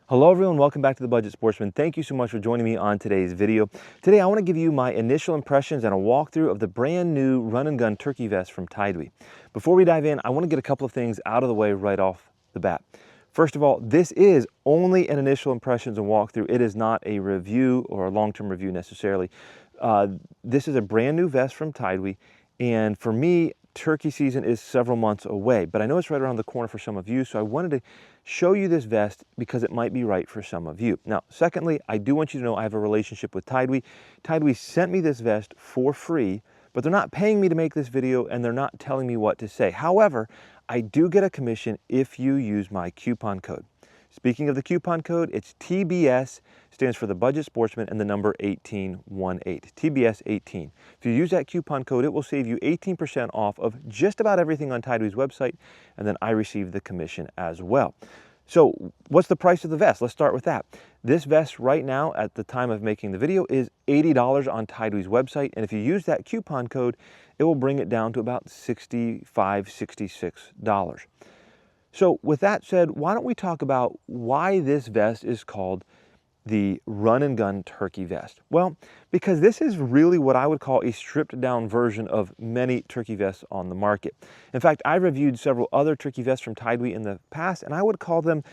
Hello everyone, welcome back to The Budget Sportsman. Thank you so much for joining me on today's video. Today I want to give you my initial impressions and a walkthrough of the brand new run and gun turkey vest from TideWe. Before we dive in, I want to get a couple of things out of the way right off the bat. First of all, this is only an initial impressions and walkthrough. It is not a review or a long-term review necessarily. This is a brand new vest from TideWe, and for me, turkey season is several months away, but I know it's right around the corner for some of you, so I wanted to show you this vest because it might be right for some of you. Now, secondly, I do want you to know I have a relationship with TideWe. TideWe sent me this vest for free, but they're not paying me to make this video and they're not telling me what to say. However, I do get a commission if you use my coupon code. Speaking of the coupon code, it's TBS, stands for the Budget Sportsman, and the number 1818, TBS 18. If you use that coupon code, it will save you 18% off of just about everything on TideWe's website, and then I receive the commission as well. So what's the price of the vest? Let's start with that. This vest right now, at the time of making the video, is $80 on TideWe's website, and if you use that coupon code, it will bring it down to about $65, $66. So with that said, why don't we talk about why this vest is called the run and gun turkey vest? Well, because this is really what I would call a stripped down version of many turkey vests on the market. In fact, I reviewed several other turkey vests from TideWe in the past, and I would call them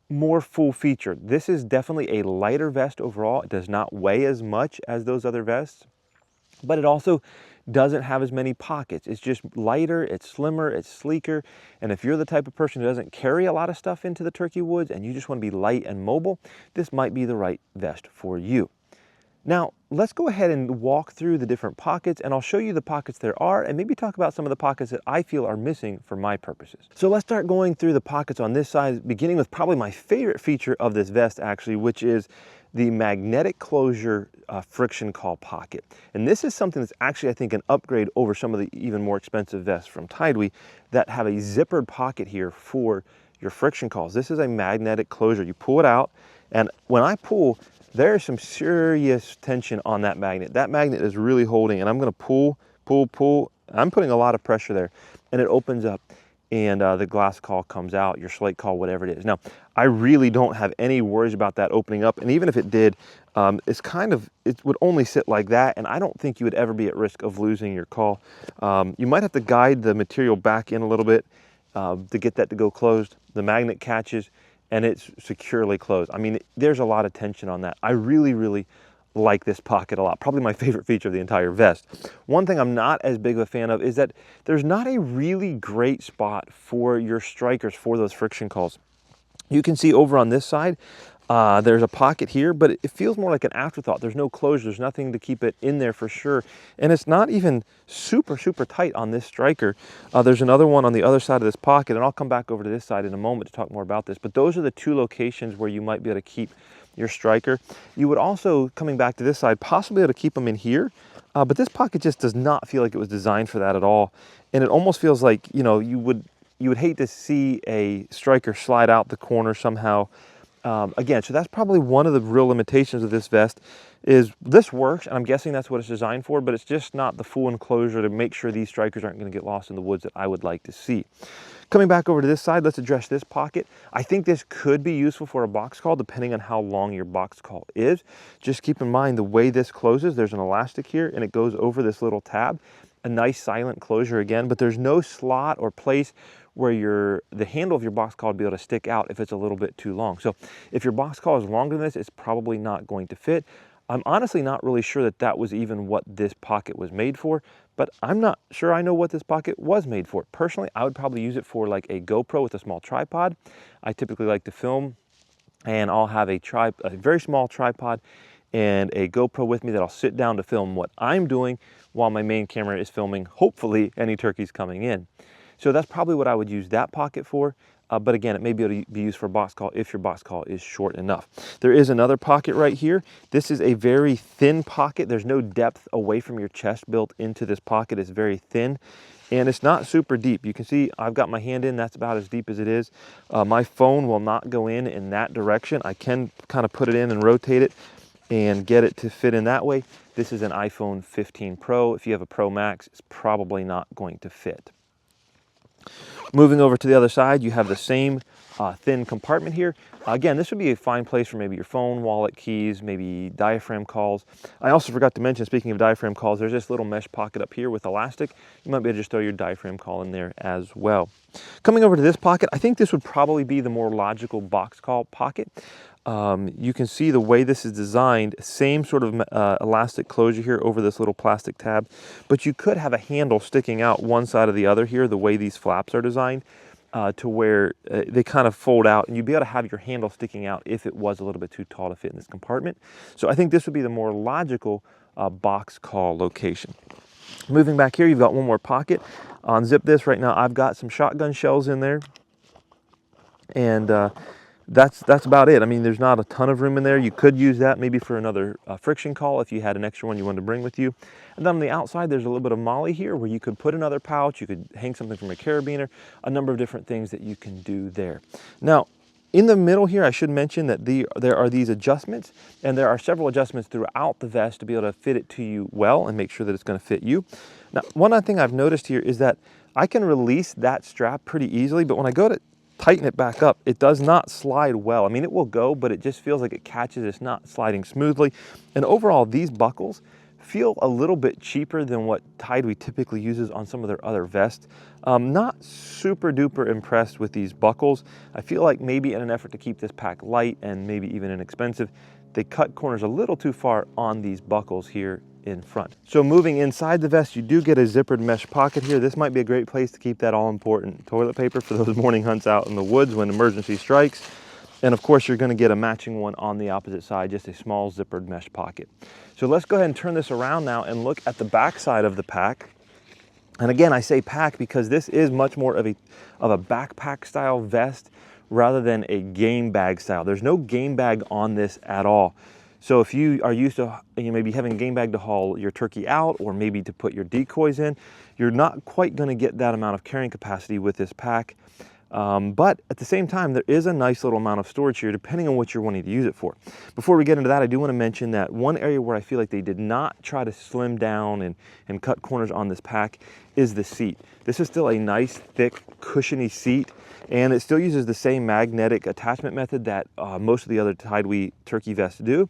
more full featured. This is definitely a lighter vest overall. It does not weigh as much as those other vests, but it also doesn't have as many pockets. It's just lighter, it's slimmer, it's sleeker. And if you're the type of person who doesn't carry a lot of stuff into the turkey woods and you just want to be light and mobile, this might be the right vest for you. Now, let's go ahead and walk through the different pockets, and I'll show you the pockets there are and maybe talk about some of the pockets that I feel are missing for my purposes. So let's start going through the pockets on this side, beginning with probably my favorite feature of this vest actually, which is the magnetic closure friction call pocket. And this is something that's actually, I think, an upgrade over some of the even more expensive vests from TideWe that have a zippered pocket here for your friction calls. This is a magnetic closure. You pull it out, and when I pull, there's some serious tension on that magnet. That magnet is really holding, and I'm gonna pull, pull, pull. I'm putting a lot of pressure there, and it opens up, and the glass call comes out, your slate call, whatever it is. Now, I really don't have any worries about that opening up, and even if it did, it would only sit like that, and I don't think you would ever be at risk of losing your call. You might have to guide the material back in a little bit to get that to go closed. The magnet catches, and it's securely closed. I mean, there's a lot of tension on that. I really, really like this pocket a lot. Probably my favorite feature of the entire vest. One thing I'm not as big of a fan of is that there's not a really great spot for your strikers for those friction calls. You can see over on this side, there's a pocket here, but it feels more like an afterthought. There's no closure. There's nothing to keep it in there for sure. And it's not even super, super tight on this striker. There's another one on the other side of this pocket, and I'll come back over to this side in a moment to talk more about this. But those are the two locations where you might be able to keep your striker. You would also, coming back to this side, possibly able to keep them in here. But this pocket just does not feel like it was designed for that at all. And it almost feels like, you know, you would hate to see a striker slide out the corner somehow. Again, so that's probably one of the real limitations of this vest is this works, and I'm guessing that's what it's designed for, but it's just not the full enclosure to make sure these strikers aren't going to get lost in the woods that I would like to see. Coming back over to this side, let's address this pocket. I think this could be useful for a box call depending on how long your box call is. Just keep in mind the way this closes, there's an elastic here and it goes over this little tab. A nice silent closure again, but there's no slot or place where the handle of your box call would be able to stick out if it's a little bit too long. So if your box call is longer than this, it's probably not going to fit. I'm honestly not really sure that that was even what this pocket was made for, but I'm not sure I know what this pocket was made for. Personally, I would probably use it for like a GoPro with a small tripod. I typically like to film, and I'll have a very small tripod and a GoPro with me that I'll sit down to film what I'm doing while my main camera is filming, hopefully, any turkeys coming in. So that's probably what I would use that pocket for. But again, it may be able to be used for a box call if your box call is short enough. There is another pocket right here. This is a very thin pocket. There's no depth away from your chest built into this pocket. It's very thin, and it's not super deep. You can see I've got my hand in. That's about as deep as it is. My phone will not go in that direction. I can kind of put it in and rotate it and get it to fit in that way. This is an iPhone 15 Pro. If you have a Pro Max, it's probably not going to fit. Moving over to the other side, you have the same thin compartment here. Again, this would be a fine place for maybe your phone, wallet, keys, maybe diaphragm calls. I also forgot to mention, speaking of diaphragm calls, there's this little mesh pocket up here with elastic. You might be able to just throw your diaphragm call in there as well. Coming over to this pocket, I think this would probably be the more logical box call pocket. You can see the way this is designed, same sort of elastic closure here over this little plastic tab, but you could have a handle sticking out one side or the other here, the way these flaps are designed, to where they kind of fold out, and you'd be able to have your handle sticking out if it was a little bit too tall to fit in this compartment. So I think this would be the more logical box call location. Moving back here, you've got one more pocket. Unzip this right now. I've got some shotgun shells in there, and that's about it. I mean, there's not a ton of room in there. You could use that maybe for another friction call if you had an extra one you wanted to bring with you. And then on the outside, there's a little bit of molly here where you could put another pouch, you could hang something from a carabiner, a number of different things that you can do there. Now, in the middle here, I should mention that there are these adjustments, and there are several adjustments throughout the vest to be able to fit it to you well and make sure that it's going to fit you. Now, one other thing I've noticed here is that I can release that strap pretty easily, but when I go to tighten it back up, it does not slide well. I mean, it will go, but it just feels like it catches. It's not sliding smoothly. And overall, these buckles feel a little bit cheaper than what TideWe typically uses on some of their other vests. Not super duper impressed with these buckles. I feel like maybe in an effort to keep this pack light and maybe even inexpensive, they cut corners a little too far on these buckles here in front. So moving inside the vest, you do get a zippered mesh pocket here. This might be a great place to keep that all important toilet paper for those morning hunts out in the woods when emergency strikes. And of course, you're going to get a matching one on the opposite side, just a small zippered mesh pocket. So let's go ahead and turn this around now and look at the back side of the pack. And again, I say pack because this is much more of a backpack style vest rather than a game bag style. There's no game bag on this at all. So if you are used to maybe having a game bag to haul your turkey out or maybe to put your decoys in, you're not quite going to get that amount of carrying capacity with this pack. But at the same time, there is a nice little amount of storage here depending on what you're wanting to use it for. Before we get into that, I do want to mention that one area where I feel like they did not try to slim down and cut corners on this pack is the seat. This is still a nice, thick, cushiony seat, and it still uses the same magnetic attachment method that most of the other TideWe turkey vests do.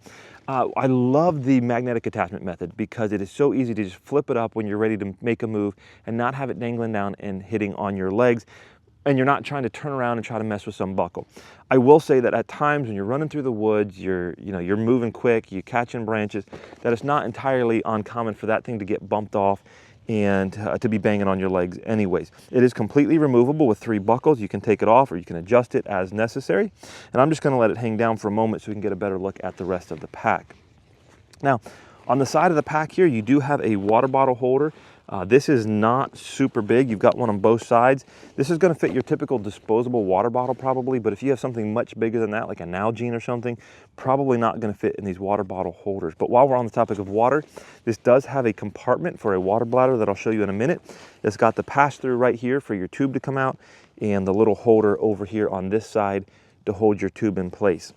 I love the magnetic attachment method because it is so easy to just flip it up when you're ready to make a move and not have it dangling down and hitting on your legs, and you're not trying to turn around and try to mess with some buckle. I will say that at times when you're running through the woods, you're moving quick, you're catching branches, that it's not entirely uncommon for that thing to get bumped off and to be banging on your legs anyways. It is completely removable with 3 buckles. You can take it off or you can adjust it as necessary. And I'm just going to let it hang down for a moment so we can get a better look at the rest of the pack. Now, on the side of the pack here, you do have a water bottle holder. This is not super big. You've got one on both sides. This is going to fit your typical disposable water bottle probably, but if you have something much bigger than that, like a Nalgene or something, probably not going to fit in these water bottle holders. But while we're on the topic of water, this does have a compartment for a water bladder that I'll show you in a minute. It's got the pass-through right here for your tube to come out and the little holder over here on this side to hold your tube in place.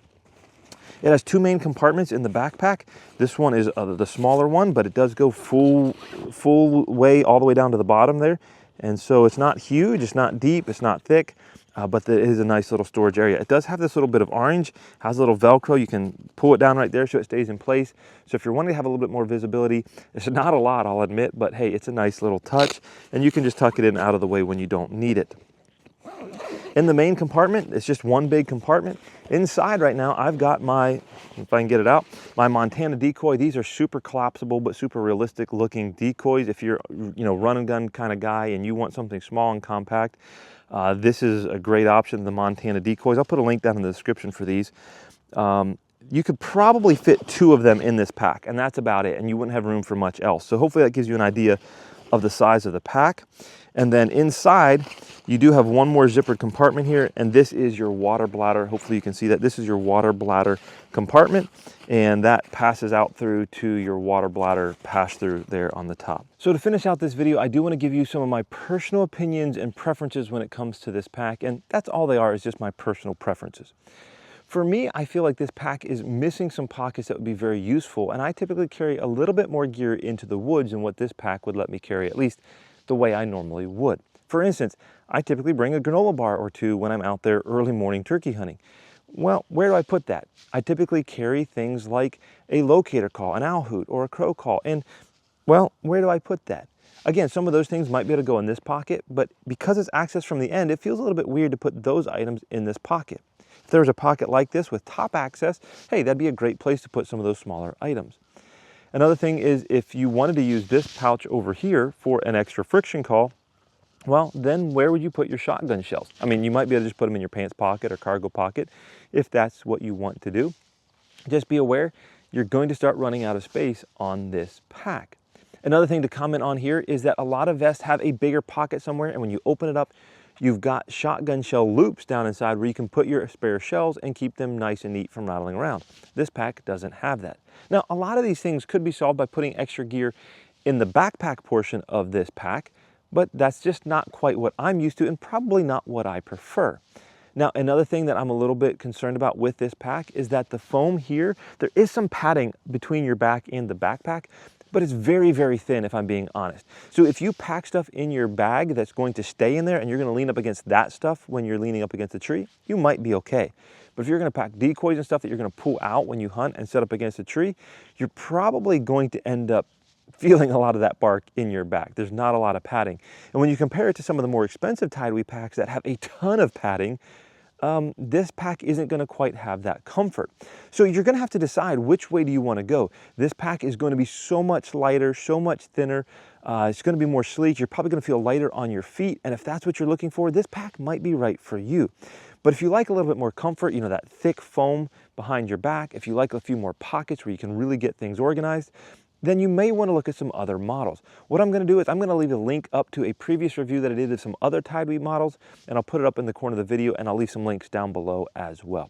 It has 2 main compartments in the backpack. This one is the smaller one, but it does go full way all the way down to the bottom there. And so it's not huge, it's not deep, it's not thick, but it is a nice little storage area. It does have this little bit of orange, has a little Velcro. You can pull it down right there so it stays in place. So if you're wanting to have a little bit more visibility, it's not a lot, I'll admit, but hey, it's a nice little touch, and you can just tuck it in out of the way when you don't need it. In the main compartment, it's just one big compartment. Inside right now, I've got my, if I can get it out, my Montana decoy. These are super collapsible but super realistic looking decoys. If you're run and gun kind of guy and you want something small and compact, this is a great option, the Montana decoys. I'll put a link down in the description for these. You could probably fit 2 of them in this pack, and that's about it, and you wouldn't have room for much else. So hopefully that gives you an idea of the size of the pack. And then inside, you do have one more zippered compartment here, and this is your water bladder. Hopefully you can see that. This is your water bladder compartment, and that passes out through to your water bladder pass-through there on the top. So to finish out this video, I do want to give you some of my personal opinions and preferences when it comes to this pack, and that's all they are, is just my personal preferences. For me, I feel like this pack is missing some pockets that would be very useful, and I typically carry a little bit more gear into the woods than what this pack would let me carry, at least the way I normally would. For instance, I typically bring a granola bar or two when I'm out there early morning turkey hunting. Well, where do I put that? I typically carry things like a locator call, an owl hoot, or a crow call. And, well, where do I put that? Again, some of those things might be able to go in this pocket, but because it's accessed from the end, it feels a little bit weird to put those items in this pocket. If there was a pocket like this with top access, hey, that'd be a great place to put some of those smaller items. Another thing is if you wanted to use this pouch over here for an extra friction call, well, then where would you put your shotgun shells? I mean, you might be able to just put them in your pants pocket or cargo pocket if that's what you want to do. Just be aware, you're going to start running out of space on this pack. Another thing to comment on here is that a lot of vests have a bigger pocket somewhere, and when you open it up, you've got shotgun shell loops down inside where you can put your spare shells and keep them nice and neat from rattling around. This pack doesn't have that. Now, a lot of these things could be solved by putting extra gear in the backpack portion of this pack, but that's just not quite what I'm used to and probably not what I prefer. Now, another thing that I'm a little bit concerned about with this pack is that the foam here, there is some padding between your back and the backpack, but it's very, very thin if I'm being honest. So if you pack stuff in your bag that's going to stay in there and you're gonna lean up against that stuff when you're leaning up against a tree, you might be okay. But if you're gonna pack decoys and stuff that you're gonna pull out when you hunt and set up against a tree, you're probably going to end up feeling a lot of that bark in your back. There's not a lot of padding. And when you compare it to some of the more expensive TideWe packs that have a ton of padding, this pack isn't going to quite have that comfort. So you're going to have to decide which way do you want to go. This pack is going to be so much lighter, so much thinner. It's going to be more sleek. You're probably going to feel lighter on your feet. And if that's what you're looking for, this pack might be right for you. But if you like a little bit more comfort, you know, that thick foam behind your back, if you like a few more pockets where you can really get things organized, then you may want to look at some other models. What I'm going to do is I'm going to leave a link up to a previous review that I did of some other TideWe models, and I'll put it up in the corner of the video, and I'll leave some links down below as well.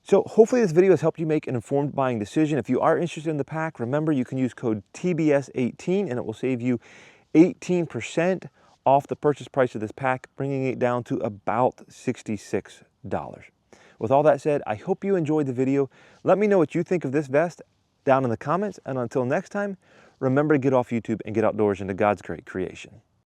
So hopefully this video has helped you make an informed buying decision. If you are interested in the pack, remember you can use code TBS18 and it will save you 18% off the purchase price of this pack, bringing it down to about $66. With all that said, I hope you enjoyed the video. Let me know what you think of this vest down in the comments, and until next time, remember to get off YouTube and get outdoors into God's great creation.